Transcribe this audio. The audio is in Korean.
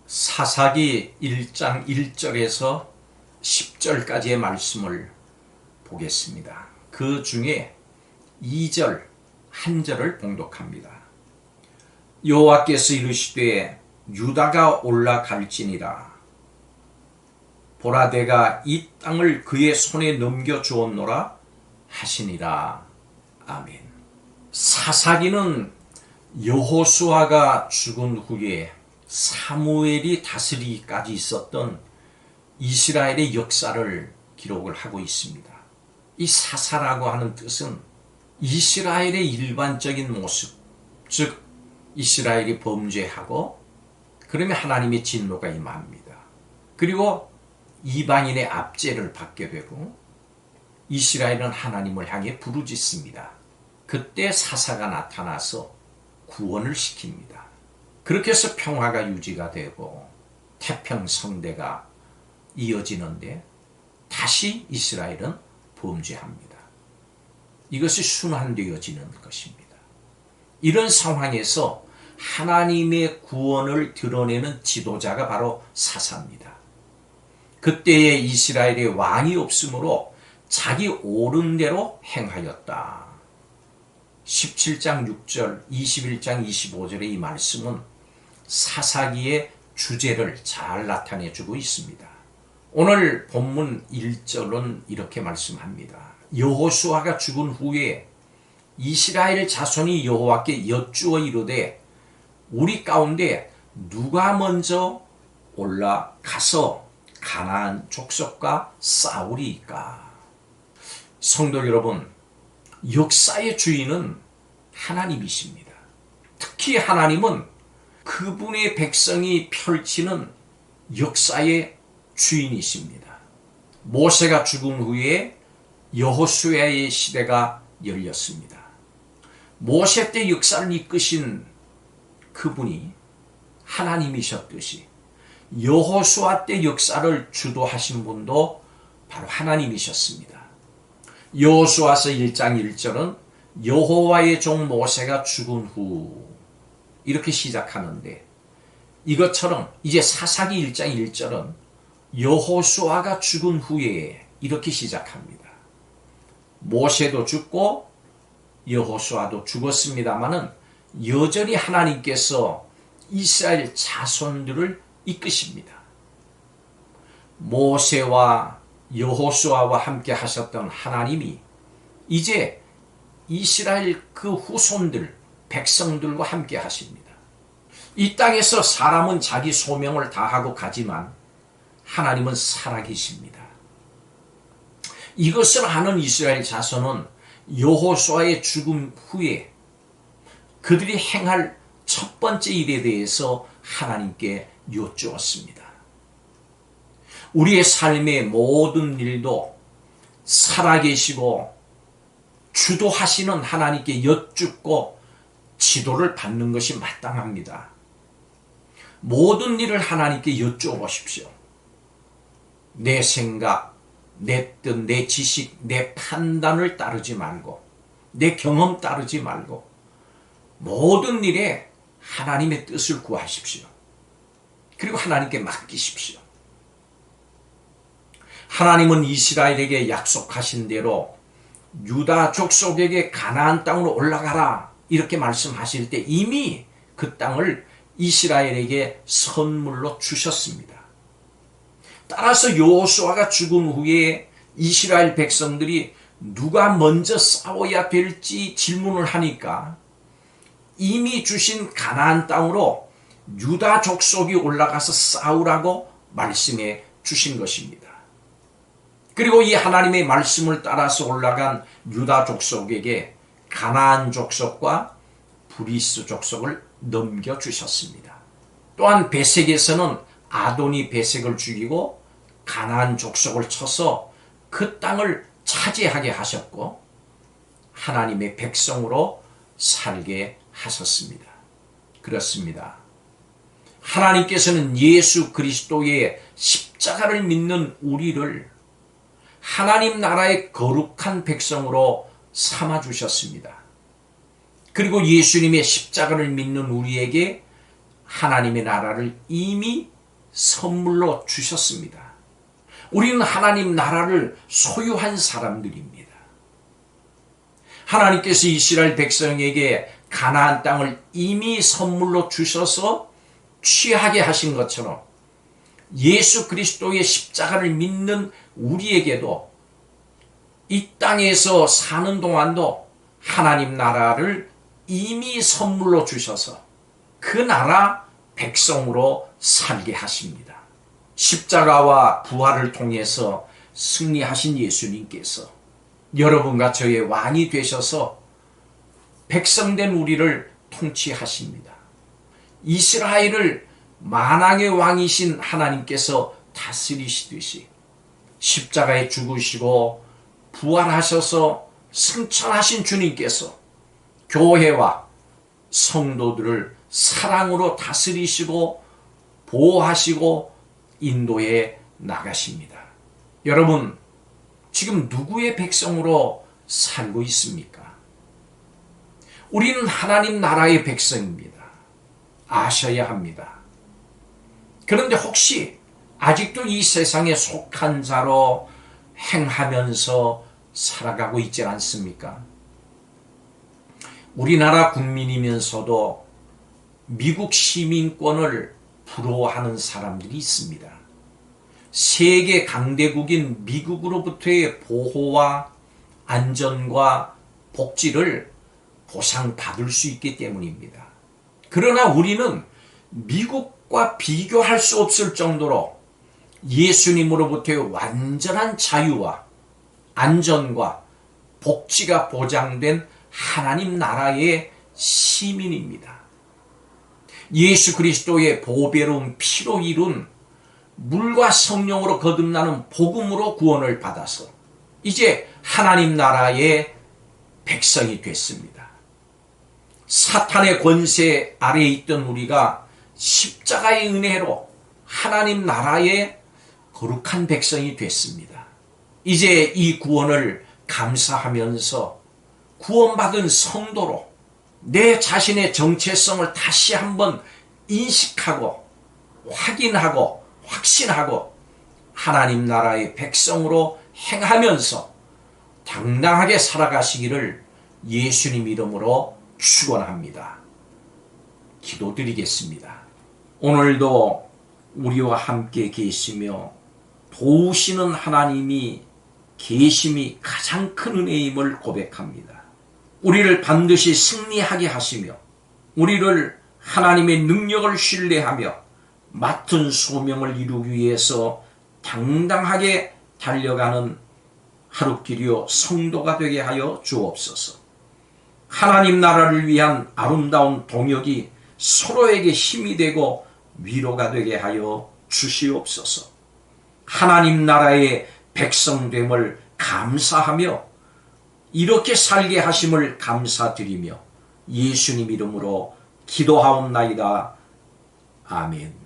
사사기 1장 1절에서 10절까지의 말씀을 보겠습니다. 그 중에 2절, 한 절을 봉독합니다. 여호와께서 이르시되 유다가 올라갈지니라. 보라 내가 이 땅을 그의 손에 넘겨주었노라 하시니라. 아멘. 사사기는 여호수아가 죽은 후에 사무엘이 다스리기까지 있었던 이스라엘의 역사를 기록을 하고 있습니다. 이 사사라고 하는 뜻은 이스라엘의 일반적인 모습, 즉 이스라엘이 범죄하고 그러면 하나님의 진노가 임합니다. 그리고 이방인의 압제를 받게 되고 이스라엘은 하나님을 향해 부르짖습니다. 그때 사사가 나타나서 구원을 시킵니다. 그렇게 해서 평화가 유지가 되고 태평성대가 이어지는데 다시 이스라엘은 범죄합니다. 이것이 순환되어지는 것입니다. 이런 상황에서 하나님의 구원을 드러내는 지도자가 바로 사사입니다. 그때에 이스라엘의 왕이 없으므로 자기 옳은 대로 행하였다. 17장 6절, 21장 25절의 이 말씀은 사사기의 주제를 잘 나타내주고 있습니다. 오늘 본문 1절은 이렇게 말씀합니다. 여호수아가 죽은 후에 이스라엘 자손이 여호와께 여쭈어 이르되 우리 가운데 누가 먼저 올라가서 가나안 족속과 싸우리이까. 성도 여러분, 역사의 주인은 하나님이십니다. 특히 하나님은 그분의 백성이 펼치는 역사의 주인이십니다. 모세가 죽은 후에 여호수아의 시대가 열렸습니다. 모세 때 역사를 이끄신 그분이 하나님이셨듯이 여호수아 때 역사를 주도하신 분도 바로 하나님이셨습니다. 여호수아서 1장 1절은 여호와의 종 모세가 죽은 후 이렇게 시작하는데 이것처럼 이제 사사기 1장 1절은 여호수아가 죽은 후에 이렇게 시작합니다. 모세도 죽고 여호수아도 죽었습니다마는 여전히 하나님께서 이스라엘 자손들을 이끄십니다. 모세와 여호수아와 함께 하셨던 하나님이 이제 이스라엘 그 후손들, 백성들과 함께 하십니다. 이 땅에서 사람은 자기 소명을 다하고 가지만 하나님은 살아계십니다. 이것을 아는 이스라엘 자손은 여호수아의 죽음 후에 그들이 행할 첫 번째 일에 대해서 하나님께 여쭈었습니다. 우리의 삶의 모든 일도 살아계시고 주도하시는 하나님께 여쭙고 지도를 받는 것이 마땅합니다. 모든 일을 하나님께 여쭈어보십시오. 내 생각, 내 뜻, 내 지식, 내 판단을 따르지 말고 내 경험 따르지 말고 모든 일에 하나님의 뜻을 구하십시오. 그리고 하나님께 맡기십시오. 하나님은 이스라엘에게 약속하신 대로 유다 족속에게 가나안 땅으로 올라가라 이렇게 말씀하실 때 이미 그 땅을 이스라엘에게 선물로 주셨습니다. 따라서 여호수아가 죽은 후에 이스라엘 백성들이 누가 먼저 싸워야 될지 질문을 하니까 이미 주신 가나안 땅으로 유다 족속이 올라가서 싸우라고 말씀해 주신 것입니다. 그리고 이 하나님의 말씀을 따라서 올라간 유다 족속에게 가나안 족속과 브리스 족속을 넘겨주셨습니다. 또한 베색에서는 아도니 베색을 죽이고 가나안 족속을 쳐서 그 땅을 차지하게 하셨고 하나님의 백성으로 살게 하셨습니다. 그렇습니다. 하나님께서는 예수 그리스도의 십자가를 믿는 우리를 하나님 나라의 거룩한 백성으로 삼아주셨습니다. 그리고 예수님의 십자가를 믿는 우리에게 하나님의 나라를 이미 선물로 주셨습니다. 우리는 하나님 나라를 소유한 사람들입니다. 하나님께서 이스라엘 백성에게 가나안 땅을 이미 선물로 주셔서 취하게 하신 것처럼 예수 그리스도의 십자가를 믿는 우리에게도 이 땅에서 사는 동안도 하나님 나라를 이미 선물로 주셔서 그 나라 백성으로 살게 하십니다. 십자가와 부활을 통해서 승리하신 예수님께서 여러분과 저의 왕이 되셔서 백성된 우리를 통치하십니다. 이스라엘을 만왕의 왕이신 하나님께서 다스리시듯이 십자가에 죽으시고 부활하셔서 승천하신 주님께서 교회와 성도들을 사랑으로 다스리시고 보호하시고 인도해 나가십니다. 여러분, 지금 누구의 백성으로 살고 있습니까? 우리는 하나님 나라의 백성입니다. 아셔야 합니다. 그런데 혹시 아직도 이 세상에 속한 자로 행하면서 살아가고 있지 않습니까? 우리나라 국민이면서도 미국 시민권을 부러워하는 사람들이 있습니다. 세계 강대국인 미국으로부터의 보호와 안전과 복지를 보상받을 수 있기 때문입니다. 그러나 우리는 미국과 비교할 수 없을 정도로 예수님으로부터의 완전한 자유와 안전과 복지가 보장된 하나님 나라의 시민입니다. 예수 그리스도의 보배로운 피로 이룬 물과 성령으로 거듭나는 복음으로 구원을 받아서 이제 하나님 나라의 백성이 됐습니다. 사탄의 권세 아래에 있던 우리가 십자가의 은혜로 하나님 나라의 거룩한 백성이 됐습니다. 이제 이 구원을 감사하면서 구원받은 성도로 내 자신의 정체성을 다시 한번 인식하고 확인하고 확신하고 하나님 나라의 백성으로 행하면서 당당하게 살아가시기를 예수님 이름으로 축원합니다. 기도드리겠습니다. 오늘도 우리와 함께 계시며 도우시는 하나님이 계심이 가장 큰 은혜임을 고백합니다. 우리를 반드시 승리하게 하시며 우리를 하나님의 능력을 신뢰하며 맡은 소명을 이루기 위해서 당당하게 달려가는 하루길이요 성도가 되게 하여 주옵소서. 하나님 나라를 위한 아름다운 동역이 서로에게 힘이 되고 위로가 되게 하여 주시옵소서. 하나님 나라의 백성됨을 감사하며 이렇게 살게 하심을 감사드리며 예수님 이름으로 기도하옵나이다. 아멘.